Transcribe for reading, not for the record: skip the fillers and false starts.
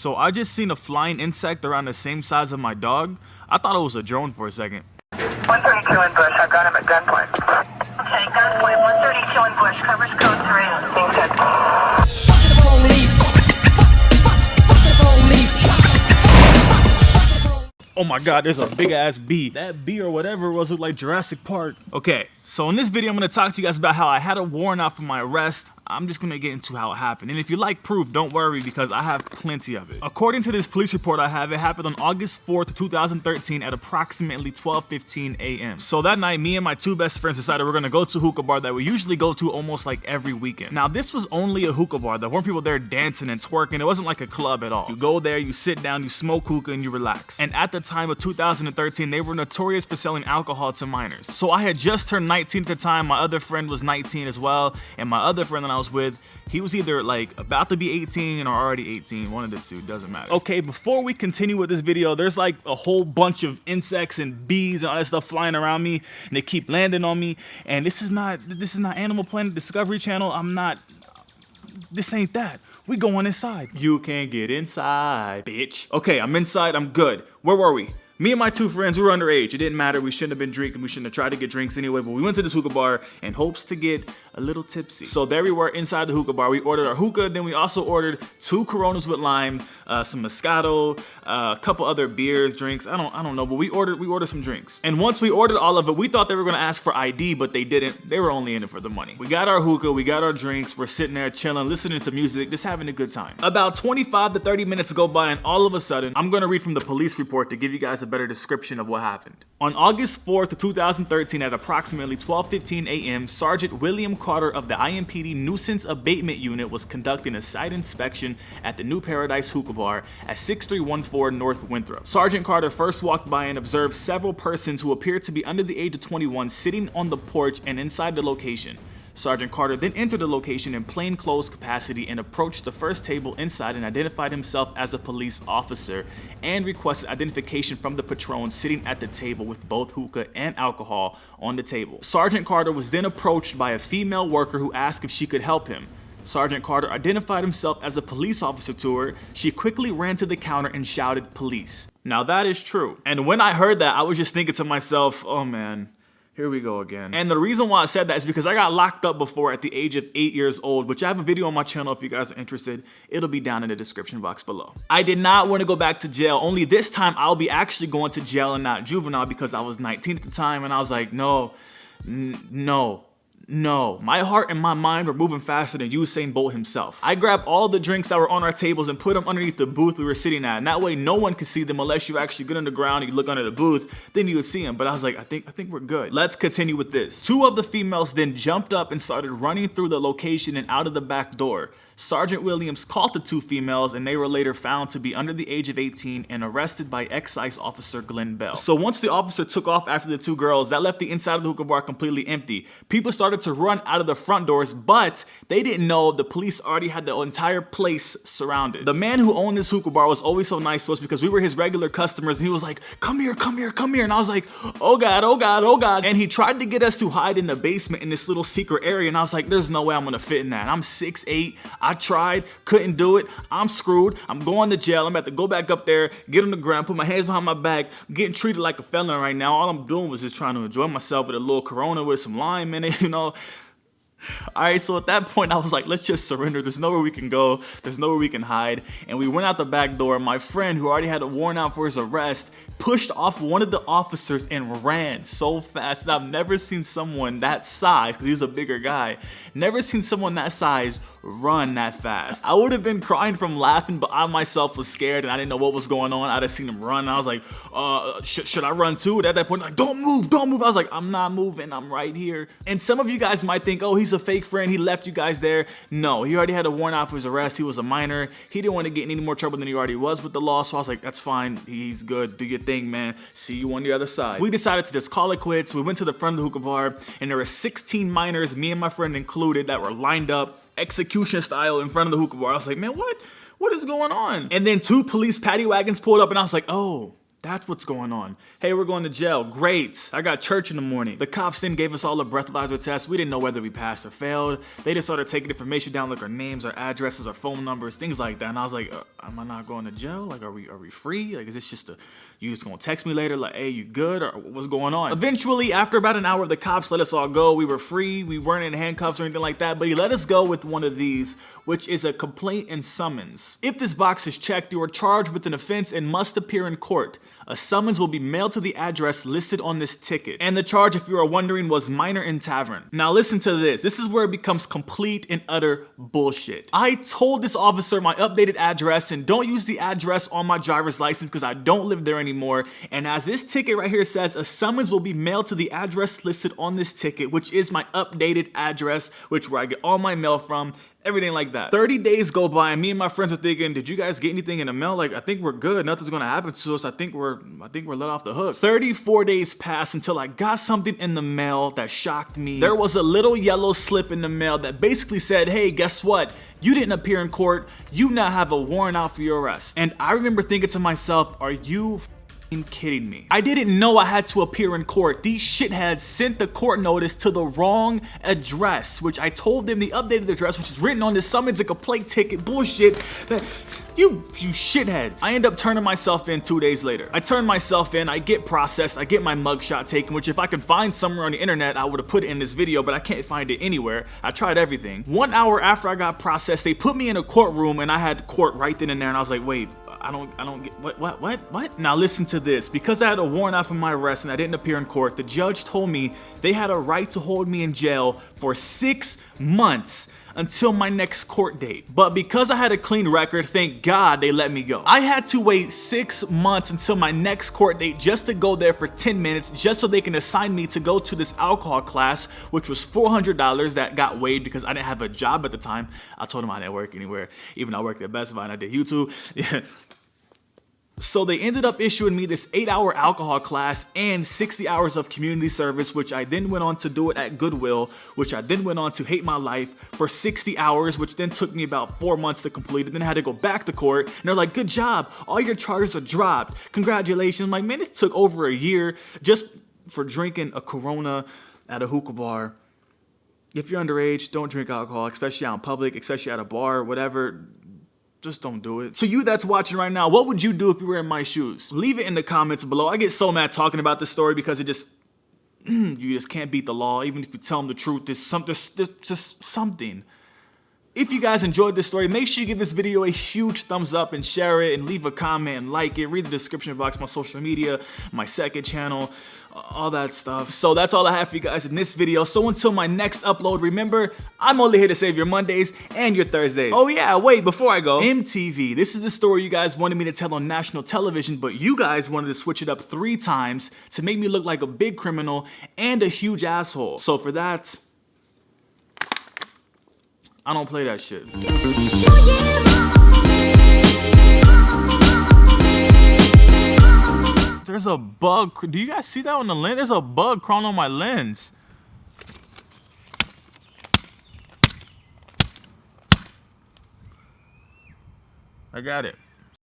So I just seen a flying insect around the same size of my dog. I thought it was a drone for a second. 132 in Bush, I got him at gunpoint. Okay, gunpoint, 132 in Bush, covers code 3. Being said. Fuck the police. Fuck the police. Oh my god, there's a big ass bee. That bee or whatever was look like Jurassic Park. Okay, so in this video I'm gonna talk to you guys about how I had a warrant out for my arrest. I'm just gonna get into how it happened. And if you like proof, don't worry because I have plenty of it. According to this police report I have, it happened on August 4th, 2013 at approximately 12:15 a.m. So that night, me and my two best friends decided we're gonna go to a hookah bar that we usually go to almost like every weekend. Now this was only a hookah bar. There weren't people there dancing and twerking. It wasn't like a club at all. You go there, you sit down, you smoke hookah, and you relax. And at the time of 2013, they were notorious for selling alcohol to minors. So I had just turned 19 at the time. My other friend was 19 as well. And my other friend that I was with, he was either like about to be 18 or already 18, one of the two, doesn't matter. Okay, before we continue with this video, there's like a whole bunch of insects and bees and all that stuff flying around me, and they keep landing on me. And this is not Animal Planet Discovery Channel. This ain't that. We going inside. You can't get inside, bitch. Okay, I'm inside, I'm good. Where were we? Me and my two friends, we were underage. It didn't matter. We shouldn't have been drinking. We shouldn't have tried to get drinks anyway. But we went to this hookah bar in hopes to get a little tipsy. So there we were inside the hookah bar. We ordered our hookah. Then we also ordered 2 Coronas with lime, some Moscato, a couple other beers, drinks. I don't know. But we ordered some drinks. And once we ordered all of it, we thought they were gonna ask for ID, but they didn't. They were only in it for the money. We got our hookah. We got our drinks. We're sitting there chilling, listening to music, just having a good time. About 25 to 30 minutes go by, and all of a sudden, I'm gonna read from the police report to give you guys a better description of what happened. On August 4th, 2013 at approximately 12:15 a.m., Sergeant William Carter of the IMPD Nuisance Abatement Unit was conducting a site inspection at the New Paradise Hookah Bar at 6314 North Winthrop. Sergeant Carter first walked by and observed several persons who appeared to be under the age of 21 sitting on the porch and inside the location. Sergeant Carter then entered the location in plainclothes capacity and approached the first table inside and identified himself as a police officer and requested identification from the patron sitting at the table with both hookah and alcohol on the table. Sergeant Carter was then approached by a female worker who asked if she could help him. Sergeant Carter identified himself as a police officer to her. She quickly ran to the counter and shouted, "Police." Now that is true. And when I heard that, I was just thinking to myself, oh man, here we go again. And the reason why I said that is because I got locked up before at the age of 8 years old, which I have a video on my channel if you guys are interested. It'll be down in the description box below. I did not want to go back to jail, only this time I'll be actually going to jail and not juvenile because I was 19 at the time and I was like, no. My heart and my mind were moving faster than Usain Bolt himself. I grabbed all the drinks that were on our tables and put them underneath the booth we were sitting at, and that way no one could see them unless you actually get on the ground and you look under the booth, then you would see them. But I was like, I think we're good. Let's continue with this. 2 of the females then jumped up and started running through the location and out of the back door. Sergeant Williams caught the 2 females and they were later found to be under the age of 18 and arrested by Excise Officer Glenn Bell. So once the officer took off after the 2 girls, that left the inside of the hookah bar completely empty. People started to run out of the front doors, but they didn't know the police already had the entire place surrounded. The man who owned this hookah bar was always so nice to us because we were his regular customers and he was like, come here, come here, come here. And I was like, oh God, oh God, oh God. And he tried to get us to hide in the basement in this little secret area. And I was like, there's no way I'm gonna fit in that. I'm 6'8". I tried, couldn't do it. I'm screwed. I'm going to jail. I'm about to go back up there, get on the ground, put my hands behind my back. I'm getting treated like a felon right now. All I'm doing was just trying to enjoy myself with a little Corona with some lime in it, you know. All right, so at that point, I was like, let's just surrender. There's nowhere we can go. There's nowhere we can hide. And we went out the back door. My friend, who already had a warrant out for his arrest, pushed off one of the officers and ran so fast. And I've never seen someone that size, because he was a bigger guy, never seen someone that size run that fast. I would have been crying from laughing, but I myself was scared and I didn't know what was going on. I'd have seen him run and I was like, should I run too? And at that point, like, don't move, don't move. I was like, I'm not moving, I'm right here. And some of you guys might think, oh, he's a fake friend, he left you guys there. No, he already had a warrant out for his arrest. He was a minor. He didn't want to get in any more trouble than he already was with the law. So I was like, that's fine, he's good, do your thing, man. See you on the other side. We decided to just call it quits. We went to the front of the hookah bar and there were 16 minors, me and my friend included, that were lined up execution style in front of the hookah bar. I was like, man, what is going on? And then 2 police paddy wagons pulled up and I was like, oh, That's what's going on. Hey, we're going to jail. Great. I got church in the morning. The cops then gave us all a breathalyzer test. We didn't know whether we passed or failed. They just started taking information down, like our names, our addresses, our phone numbers, things like that. And I was like, am I not going to jail? Like, are we free? Like, is this just you just gonna text me later? Like, hey, you good? Or what's going on? Eventually, after about an hour, the cops let us all go. We were free. We weren't in handcuffs or anything like that, but he let us go with one of these, which is a complaint and summons. If this box is checked, you are charged with an offense and must appear in court. A summons will be mailed to the address listed on this ticket. And the charge, if you are wondering, was minor in tavern. Now listen to this. This is where it becomes complete and utter bullshit. I told this officer my updated address and don't use the address on my driver's license because I don't live there anymore. And as this ticket right here says, a summons will be mailed to the address listed on this ticket, which is my updated address, which where I get all my mail from. Everything like that. 30 days go by and me and my friends are thinking, did you guys get anything in the mail? Like, I think we're good. Nothing's gonna happen to us. I think we're let off the hook. 34 days passed until I got something in the mail that shocked me. There was a little yellow slip in the mail that basically said, hey, guess what? You didn't appear in court. You now have a warrant out for your arrest. And I remember thinking to myself, are you kidding me? I didn't know I had to appear in court. These shitheads sent the court notice to the wrong address, which I told them the updated address, which is written on this summons and complaint ticket bullshit. You shitheads. I end up turning myself in 2 days later. I turn myself in, I get processed, I get my mugshot taken, which if I can find somewhere on the internet, I would have put it in this video, but I can't find it anywhere. I tried everything. 1 hour after I got processed, they put me in a courtroom and I had court right then and there, and I was like, wait, I don't get, what? Now listen to this. Because I had a warrant out for my arrest and I didn't appear in court, the judge told me they had a right to hold me in jail for 6 months until my next court date. But because I had a clean record, thank God they let me go. I had to wait 6 months until my next court date just to go there for 10 minutes, just so they can assign me to go to this alcohol class, which was $400 that got waived because I didn't have a job at the time. I told them I didn't work anywhere, even though I worked at Best Buy and I did YouTube. Yeah. So they ended up issuing me this 8-hour alcohol class and 60 hours of community service, which I then went on to do it at Goodwill, which I then went on to hate my life for 60 hours, which then took me about 4 months to complete it. Then I had to go back to court and they're like, good job, all your charges are dropped. Congratulations. I'm like, man, it took over a year just for drinking a Corona at a hookah bar. If you're underage, don't drink alcohol, especially out in public, especially at a bar, whatever. Just don't do it. So you that's watching right now, what would you do if you were in my shoes? Leave it in the comments below. I get so mad talking about this story because it just, you just can't beat the law. Even if you tell them the truth, there's just something. If you guys enjoyed this story, make sure you give this video a huge thumbs up and share it and leave a comment and like it. Read the description box, my social media, my second channel, all that stuff. So that's all I have for you guys in this video. So until my next upload, remember, I'm only here to save your Mondays and your Thursdays. Oh yeah, wait, before I go, MTV. This is the story you guys wanted me to tell on national television, but you guys wanted to switch it up 3 times to make me look like a big criminal and a huge asshole. So for that, I don't play that shit. There's a bug. Do you guys see that on the lens? There's a bug crawling on my lens. I got it.